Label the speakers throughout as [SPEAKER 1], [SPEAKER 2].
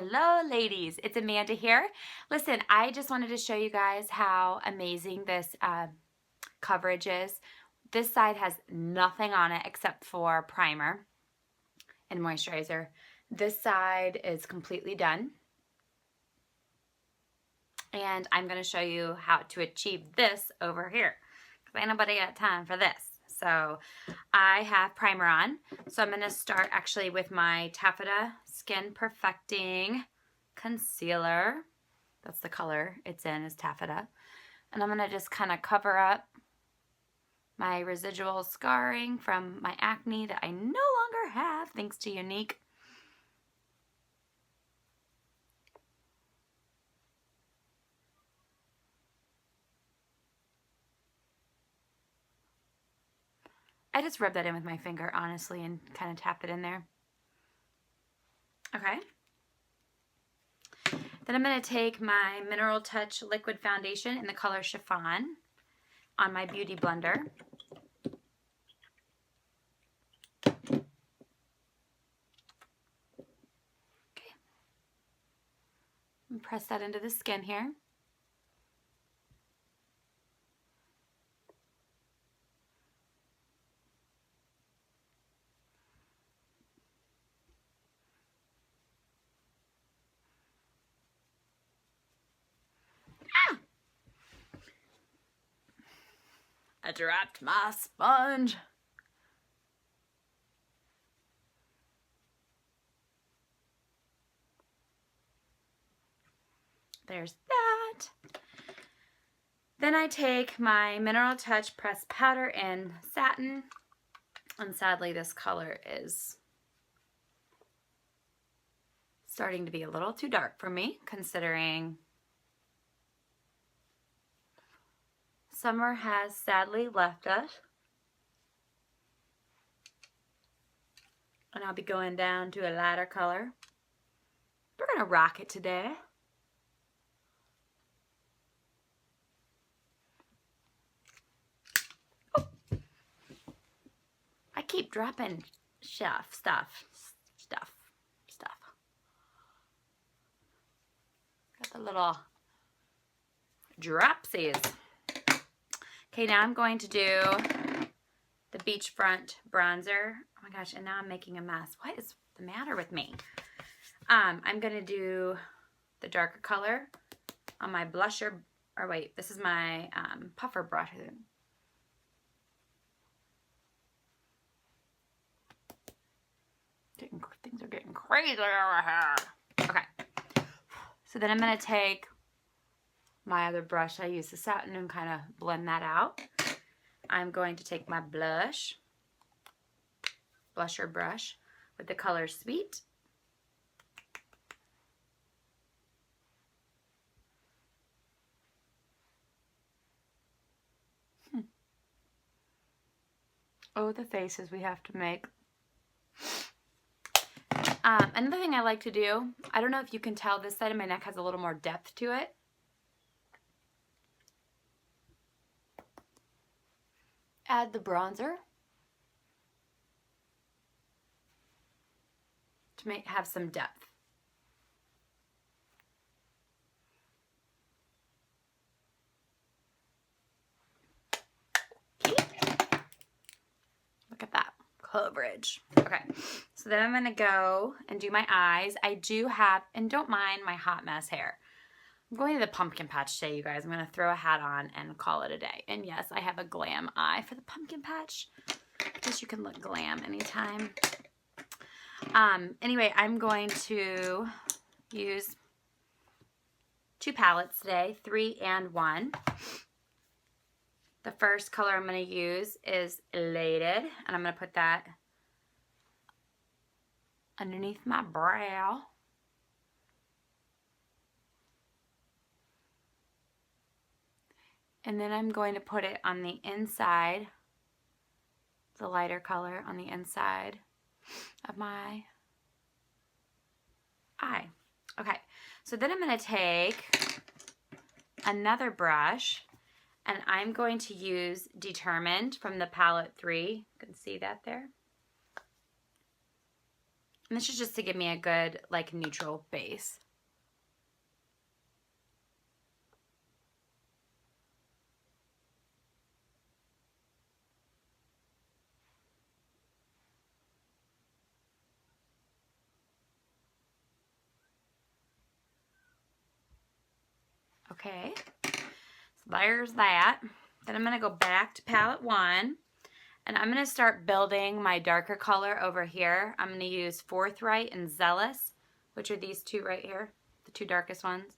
[SPEAKER 1] Hello ladies, it's Amanda here. Listen, I just wanted to show you guys how amazing this coverage is. This side has nothing on it except for primer and moisturizer. This side is completely done. And I'm going to show you how to achieve this over here, because ain't nobody got time for this. So I have primer on. So I'm going to start actually with my Taffeta Skin Perfecting Concealer. That's the color it's in, is Taffeta. And I'm going to just kind of cover up my residual scarring from my acne that I no longer have thanks to Younique. I just rub that in with my finger, honestly, and kind of tap it in there. Okay. Then I'm going to take my Mineral Touch Liquid Foundation in the color Chiffon on my Beauty Blender. Okay. And press that into the skin here. I dropped my sponge. There's that. Then I take my Mineral Touch Pressed Powder in Satin. And sadly, this color is starting to be a little too dark for me, considering summer has sadly left us. And I'll be going down to a lighter color. We're gonna rock it today. Oh. I keep dropping stuff. Got the little dropsies. Okay, now I'm going to do the Beachfront Bronzer. Oh my gosh, and now I'm making a mess. What is the matter with me? I'm going to do the darker color on my blusher. Or wait, this is my puffer brush. Things are getting crazy over here. Okay. So then I'm going to take my other brush. I use the Satin and kind of blend that out. I'm going to take my blusher brush with the color Sweet. Oh, the faces we have to make. Another thing I like to do, I don't know if you can tell, this side of my neck has a little more depth to it. Add the bronzer to have some depth. Okay. Look at that coverage. Okay, so then I'm gonna go and do my eyes. I do have, and don't mind my hot mess hair. I'm going to the pumpkin patch today, you guys. I'm going to throw a hat on and call it a day. And yes, I have a glam eye for the pumpkin patch. Because you can look glam anytime. Anyway, I'm going to use 2 palettes today, 3 and 1. The first color I'm going to use is Elated. And I'm going to put that underneath my brow. And then I'm going to put it on the inside, the lighter color on the inside of my eye. Okay, so then I'm going to take another brush, and I'm going to use Determined from the palette 3. You can see that there. And this is just to give me a good, like, neutral base. Okay, so there's that. Then I'm going to go back to palette 1, and I'm going to start building my darker color over here. I'm going to use Forthright and Zealous, which are these two right here, the two darkest ones.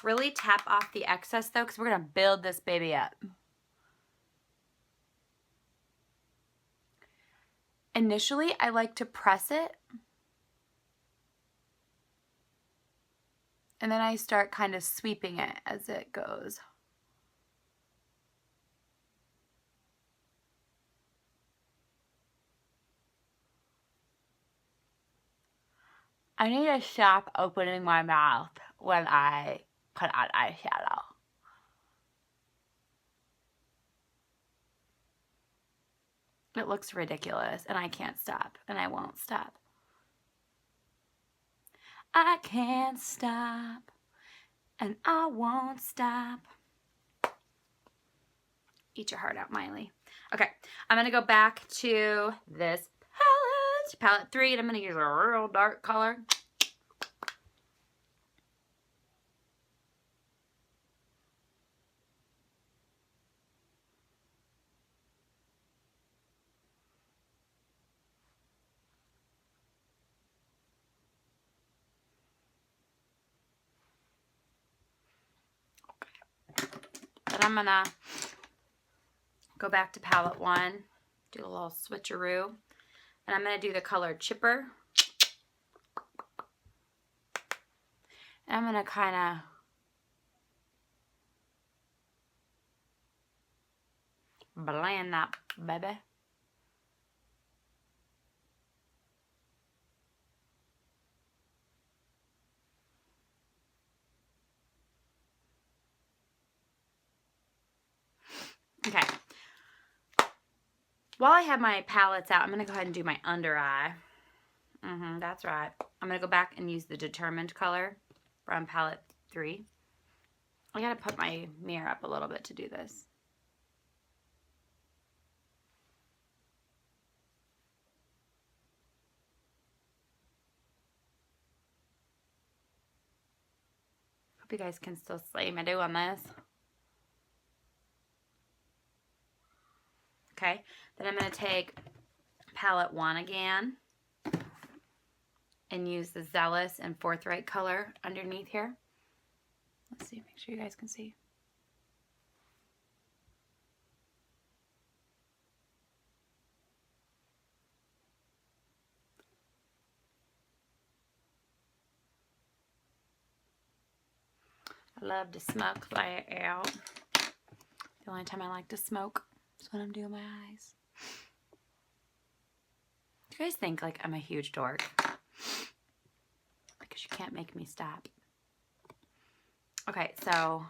[SPEAKER 1] Really tap off the excess though, because we're going to build this baby up. Initially, I like to press it, and then I start kind of sweeping it as it goes. I need to stop opening my mouth when I put on eyeshadow. It looks ridiculous, and I can't stop, and I won't stop. I can't stop, and I won't stop. Eat your heart out, Miley. Okay, I'm going to go back to this palette 3, and I'm going to use a real dark color. Then I'm going to go back to palette 1, do a little switcheroo, and I'm going to do the color Chipper. And I'm going to kind of blend that baby. Okay. While I have my palettes out, I'm going to go ahead and do my under eye. That's right. I'm going to go back and use the Determined color from palette 3. I got to put my mirror up a little bit to do this. Hope you guys can still see me doing this. Okay, then I'm going to take palette 1 again and use the Zealous and Forthright color underneath here. Let's see, make sure you guys can see. I love to smoke that out. The only time I like to smoke is when I'm doing my eyes. Do you guys think like I'm a huge dork? Because you can't make me stop. Okay, so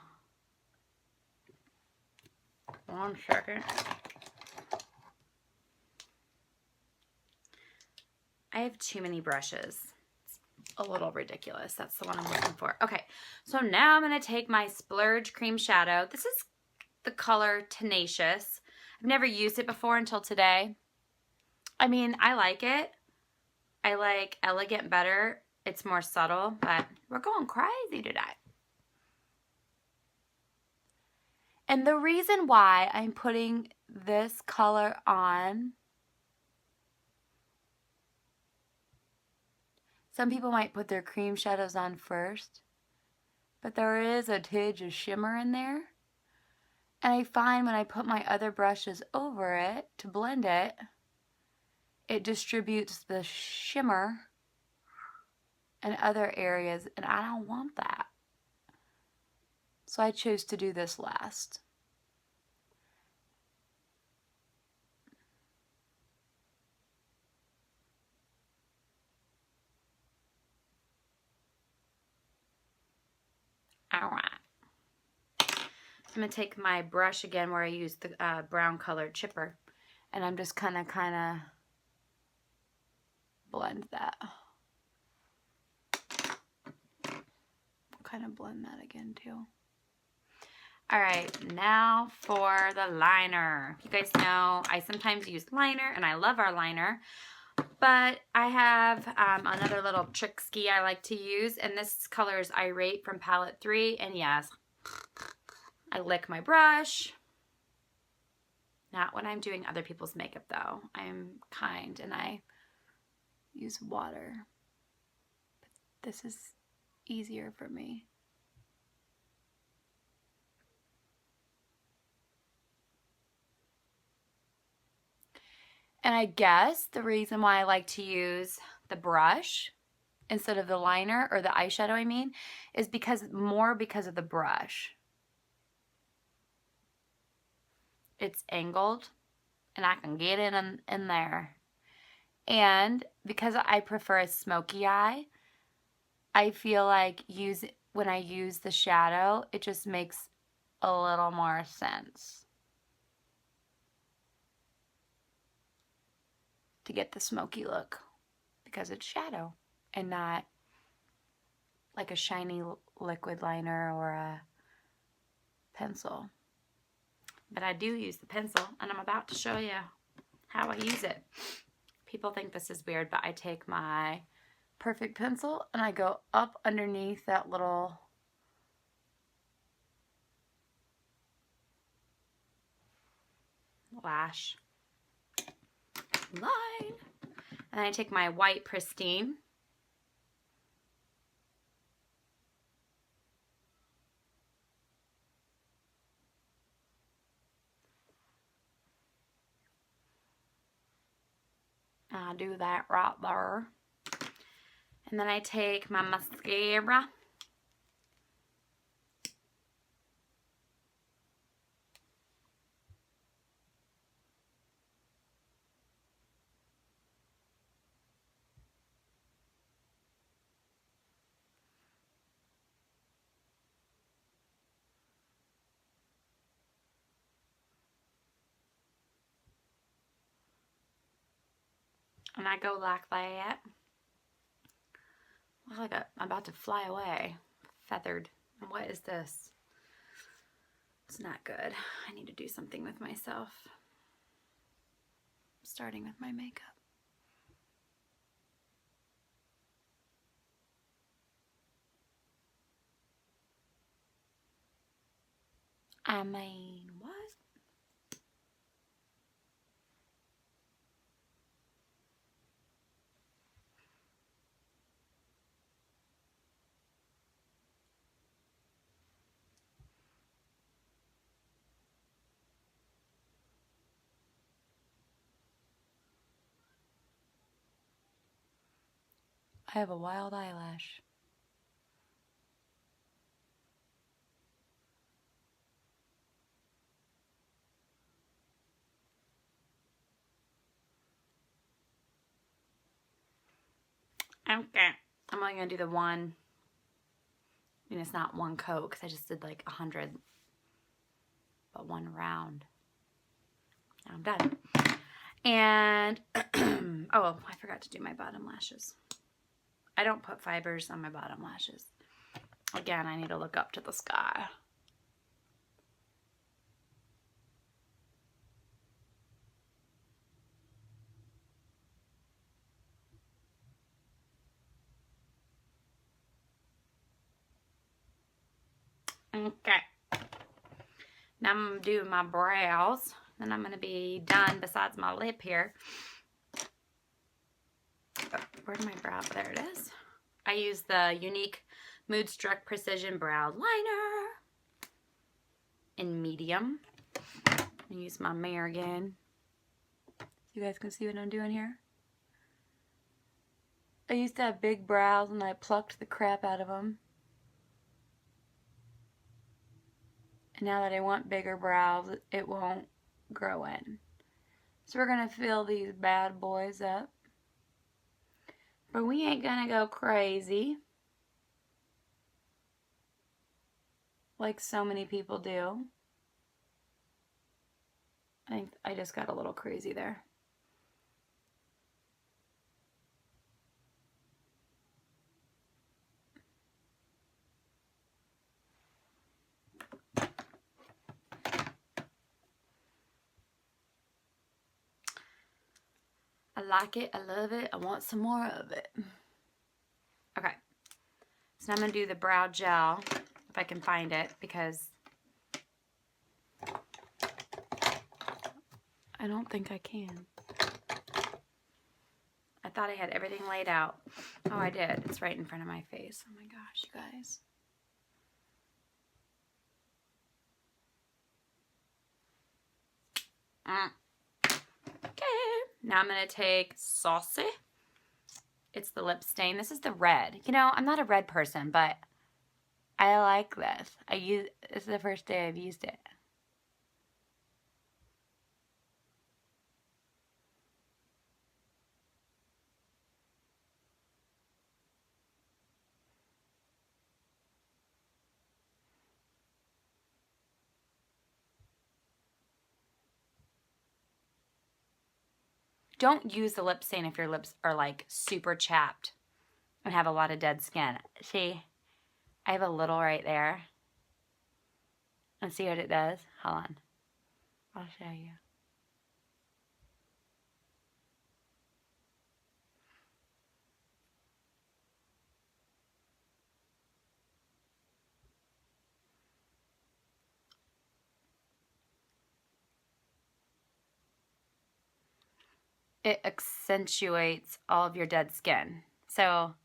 [SPEAKER 1] 1 second. I have too many brushes. It's a little ridiculous. That's the one I'm looking for. Okay, so now I'm going to take my Splurge cream shadow. This is the color Tenacious. I've never used it before until today. I mean, I like it. I like Elegant better. It's more subtle, but we're going crazy today. And the reason why I'm putting this color on, some people might put their cream shadows on first, but there is a tinge of shimmer in there. And I find when I put my other brushes over it to blend it, it distributes the shimmer in other areas, and I don't want that. So I chose to do this last. All right. I'm going to take my brush again where I used the brown colored chipper, and I'm just kind of blend that. Kind of blend that again too. All right, now for the liner. You guys know I sometimes use liner, and I love our liner, but I have another little trick ski I like to use, and this color is Irate from palette 3, and yes, I lick my brush. Not when I'm doing other people's makeup though. I'm kind and I use water. But this is easier for me. And I guess the reason why I like to use the brush instead of the liner, or the eyeshadow I mean, is because of the brush. It's angled and I can get in there. And because I prefer a smoky eye, I feel like when I use the shadow, it just makes a little more sense to get the smoky look, because it's shadow and not like a shiny liquid liner or a pencil. But I do use the pencil, and I'm about to show you how I use it. People think this is weird, but I take my Perfect pencil and I go up underneath that little lash line, and I take my white Pristine and I do that right there, and then I take my mascara and I go like that. Well, I'm about to fly away. Feathered. And what is this? It's not good. I need to do something with myself. Starting with my makeup. I mean, what? I have a wild eyelash. Okay, I'm only going to do the one. I mean, it's not one coat because I just did like 100, but one round. Now I'm done. And, oh, I forgot to do my bottom lashes. I don't put fibers on my bottom lashes. Again, I need to look up to the sky. Okay. Now I'm going to do my brows. Then I'm going to be done besides my lip here. Oh, where's my brow? There it is. I use the Younique Moodstruck Precision Brow Liner in medium. I use my mirror again. So you guys can see what I'm doing here. I used to have big brows and I plucked the crap out of them. And now that I want bigger brows, it won't grow in. So we're going to fill these bad boys up. But we ain't going to go crazy like so many people do. I think I just got a little crazy there. I like it. I love it. I want some more of it. Okay. So now I'm going to do the brow gel, if I can find it, because I don't think I can. I thought I had everything laid out. Oh, I did. It's right in front of my face. Oh my gosh, you guys. Okay. Now I'm going to take Saucy. It's the lip stain. This is the red. You know, I'm not a red person, but I like this. This is the first day I've used it. Don't use the lip stain if your lips are like super chapped and have a lot of dead skin. See, I have a little right there. And see what it does? Hold on. I'll show you. It accentuates all of your dead skin. So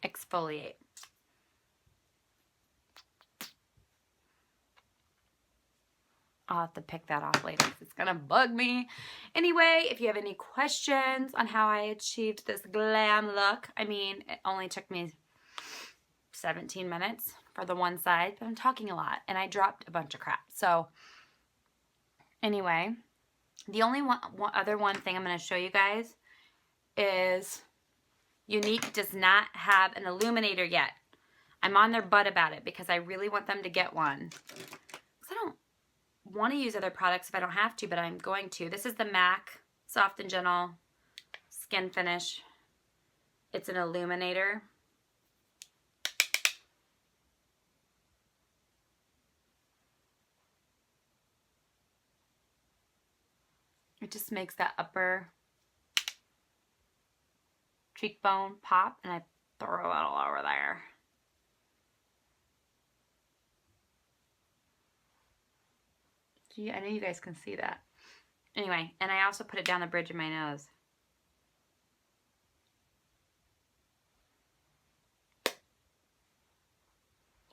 [SPEAKER 1] exfoliate. I'll have to pick that off later because it's gonna bug me. Anyway, if you have any questions on how I achieved this glam look, I mean, it only took me 17 minutes for the one side, but I'm talking a lot and I dropped a bunch of crap. So anyway, the only other thing I'm going to show you guys is Younique does not have an illuminator yet. I'm on their butt about it because I really want them to get one. Because I don't want to use other products if I don't have to, but I'm going to. This is the MAC Soft and Gentle Skin Finish. It's an illuminator. It just makes that upper cheekbone pop, and I throw it all over there. See, I know you guys can see that. Anyway, and I also put it down the bridge of my nose.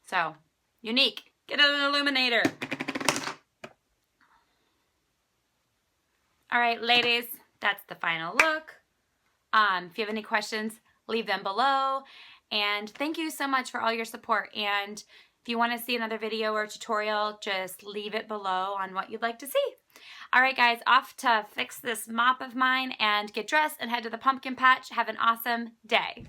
[SPEAKER 1] So, Younique, get an illuminator. All right, ladies, that's the final look. If you have any questions, leave them below. And thank you so much for all your support. And if you want to see another video or tutorial, just leave it below on what you'd like to see. All right, guys, off to fix this mop of mine and get dressed and head to the pumpkin patch. Have an awesome day.